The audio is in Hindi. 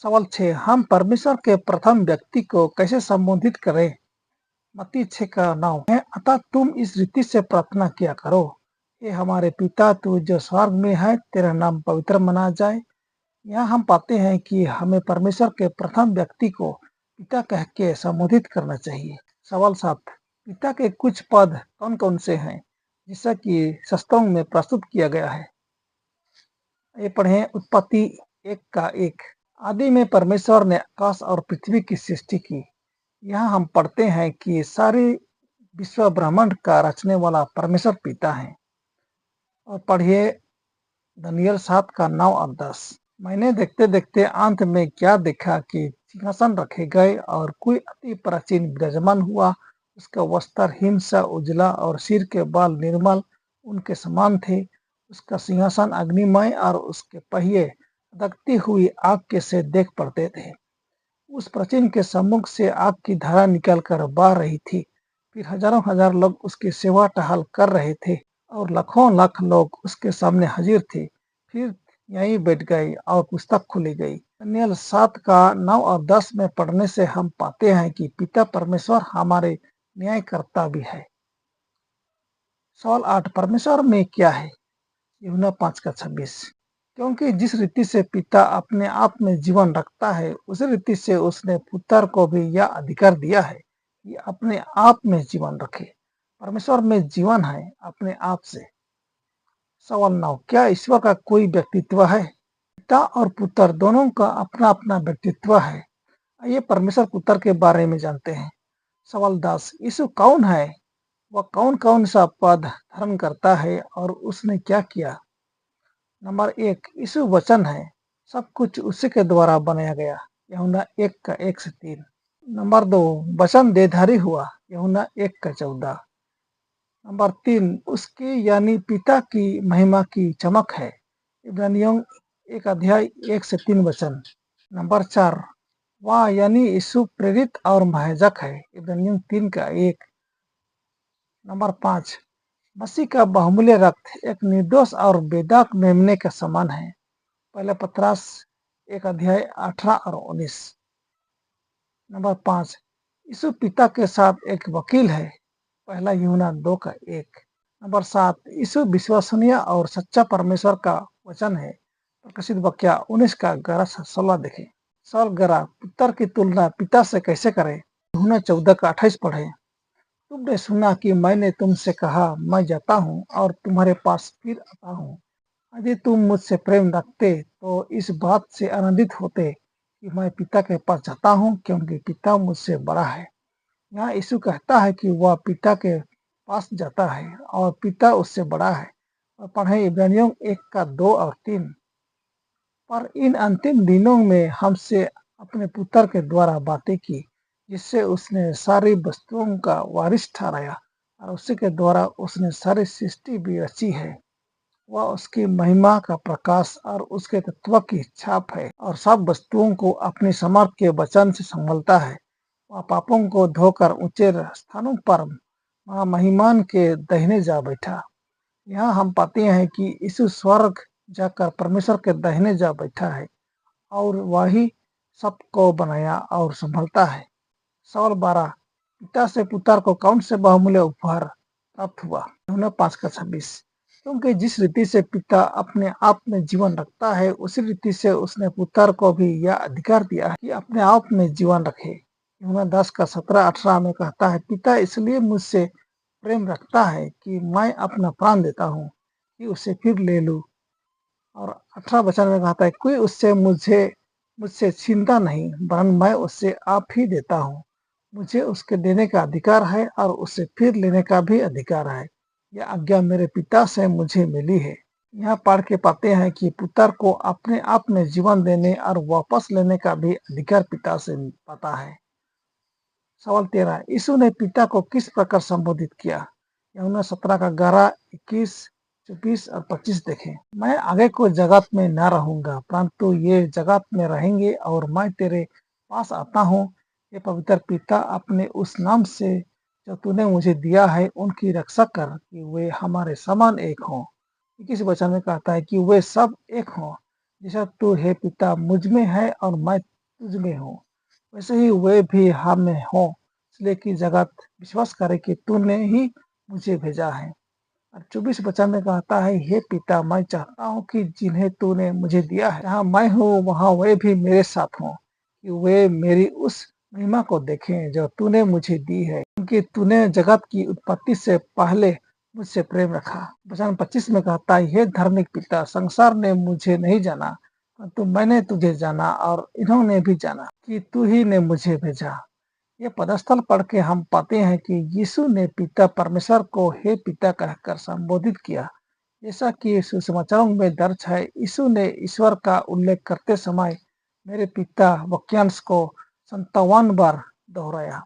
सवाल 6, हम परमेश्वर के प्रथम व्यक्ति को कैसे संबोधित करें? मत्ती 6 का 9 है, अतः तुम इस रीति से प्रार्थना किया करो, हे हमारे पिता तू जो स्वर्ग में है, तेरा नाम पवित्र मना जाए। यहाँ हम पाते हैं कि हमें परमेश्वर के प्रथम व्यक्ति को पिता कह के संबोधित करना चाहिए। सवाल 7, पिता के कुछ पद कौन कौन से हैं जिससा कि शास्त्रों में प्रस्तुत किया गया है? ये पढ़ें उत्पत्ति 1 का 1, आदि में परमेश्वर ने आकाश और पृथ्वी की सृष्टि की। यहाँ हम पढ़ते हैं कि सारे विश्व ब्रह्मांड का रचने वाला परमेश्वर पिता है। और पढ़िए दानियल 7 का 9 और 10, मैंने देखते देखते अंत में क्या देखा कि सिंहासन रखे गए और कोई अति प्राचीन विराजमान हुआ, उसका वस्त्र हिम सा उजला और सिर के बाल निर्मल उनके समान थे। उसका सिंहासन अग्निमय और उसके पहिए दगती हुई आग के से देख पड़ते थे। उस प्राचीन के सम्मुख से आग की धारा निकलकर बह रही थी। फिर हजारों हजार लोग उसकी सेवा टहल कर रहे थे और लाखों लाख लोग उसके सामने हाजिर थे। फिर यहीं बैठ गए और पुस्तक खुली गई। दानियल 7 का 9 और 10 में पढ़ने से हम पाते हैं कि पिता परमेश्वर हमारे न्यायकर्ता भी है। सवाल 8, परमेश्वर में क्या है? यूहन्ना 5 का 26, क्योंकि जिस रीति से पिता अपने आप में जीवन रखता है, उसी रीति से उसने पुत्र को भी यह अधिकार दिया है कि अपने आप में जीवन रखे। परमेश्वर में जीवन है अपने आप से। सवाल 9, क्या ईश्वर का कोई व्यक्तित्व है? पिता और पुत्र दोनों का अपना अपना व्यक्तित्व है। आइए परमेश्वर पुत्र के बारे में जानते हैं। सवाल 10, यीशु कौन है? वह कौन कौन सा पद धारण करता है और उसने क्या किया? नंबर 1, यीशु वचन है, सब कुछ उसी के द्वारा बनाया गया। यूहन्ना 1 का 1 से 3। नंबर 2, वचन देहधारी हुआ। यूहन्ना 1 का 14। नंबर 3, उसकी यानी पिता की महिमा की चमक है। इब्रानियों 1 अध्याय 1 से 3 वचन। नंबर 4, वह यानी यीशु प्रेरित और महायाजक है। इब्रानियों 3 का 1। नंबर 5, मसीह का बहुमूल्य रक्त एक निर्दोष और बेदाग मेमने के समान है। पहले पतरस 1 अध्याय 18 और 19। नंबर 5, यीशु पिता के साथ एक वकील है। पहला यूहन्ना 2 का 1। नंबर 7, यीशु विश्वसनीय और सच्चा परमेश्वर का वचन है। प्रकाशित वाक्य 19 का 11 से 16 देखें। सवाल 11, पुत्र की तुलना पिता से कैसे करें? यूहन्ना 14 का 28 पढ़े। तुमने सुना कि मैंने तुमसे कहा, मैं जाता हूँ और तुम्हारे पास फिर आता हूँ। यदि तुम मुझसे प्रेम रखते तो इस बात से आनंदित होते कि मैं पिता के पास जाता हूँ, क्योंकि पिता मुझसे बड़ा है। यहाँ यीशु कहता है कि वह पिता के पास जाता है और पिता उससे बड़ा है। और पढ़े इब्रानियों 1 का 2 और 3। पर इन अंतिम दिनों में हमसे अपने पुत्र के द्वारा बातें की, जिससे उसने सारी वस्तुओं का वारिस ठहराया और उसी के द्वारा उसने सारी सृष्टि भी रची है। वह उसकी महिमा का प्रकाश और उसके तत्व की छाप है और सब वस्तुओं को अपनी समर्थ के वचन से संभलता है। वह पापों को धोकर ऊंचे स्थानों पर महिमान के दाहिने जा बैठा। यहाँ हम पाते हैं कि यीशु स्वर्ग जाकर परमेश्वर के दाहिने जा बैठा है और वही सबको बनाया और संभलता है। सवाल 12, पिता से पुत्र को कौन से बहुमूल्य उपहार प्राप्त हुआ? यूहन्ना 5 का 26, क्योंकि जिस रीति से पिता अपने आप में जीवन रखता है, उसी रीति से उसने पुत्र को भी यह अधिकार दिया है कि अपने आप में जीवन रखे। यूहन्ना 10 का 17-18 में कहता है, पिता इसलिए मुझसे प्रेम रखता है कि मैं अपना प्राण देता हूँ कि उसे फिर ले लूं। और 18 वचन में कहता है, कोई उससे मुझसे छीनता नहीं, वरन मैं उससे आप ही देता हूँ। मुझे उसके देने का अधिकार है और उससे फिर लेने का भी अधिकार है। यह आज्ञा मेरे पिता से मुझे मिली है। यहाँ पढ़ के पाते हैं कि पुत्र को अपने आप में जीवन देने और वापस लेने का भी अधिकार पिता से पाता है। सवाल 13, यीशु ने पिता को किस प्रकार संबोधित किया? यूहन्ना 17 का 11, 21, 24 और 25 देखें। मैं आगे को जगत में न रहूंगा, परंतु ये जगत में रहेंगे और मैं तेरे पास आता हूँ। ये पवित्र पिता, अपने उस नाम से जो तूने मुझे दिया है उनकी रक्षा कर, कि वे हमारे समान एक हों। 21 वचन में कहता है कि वे सब एक हों, जैसा तू है पिता मुझ में है और मैं तुझ में हूँ, वैसे ही वे भी हम में हों, इसलिए कि जगत विश्वास करे कि तूने ही मुझे भेजा है। और 24 वचन में कहता है, हे पिता, मैं चाहता हूँ कि जिन्हें तूने मुझे दिया है, जहाँ मैं हूँ वहाँ वे भी मेरे साथ हों, कि वे मेरी उस महिमा को देखें जो तूने मुझे दी है, क्योंकि तूने जगत की उत्पत्ति से पहले मुझसे प्रेम रखा। वचन 25 में कहता है, हे धार्मिक पिता, संसार ने मुझे नहीं जाना, परंतु मैंने तुझे जाना और इन्होंने भी जाना कि तू ही ने मुझे भेजा। ये पदस्थल पढ़ के हम पाते हैं कि यीशु ने पिता परमेश्वर को हे पिता कहकर संबोधित किया। जैसा कि सुसमाचारों में दर्ज है, यीशु ने ईश्वर का उल्लेख करते समय मेरे पिता वाक्यांश को 57 बार दोहराया।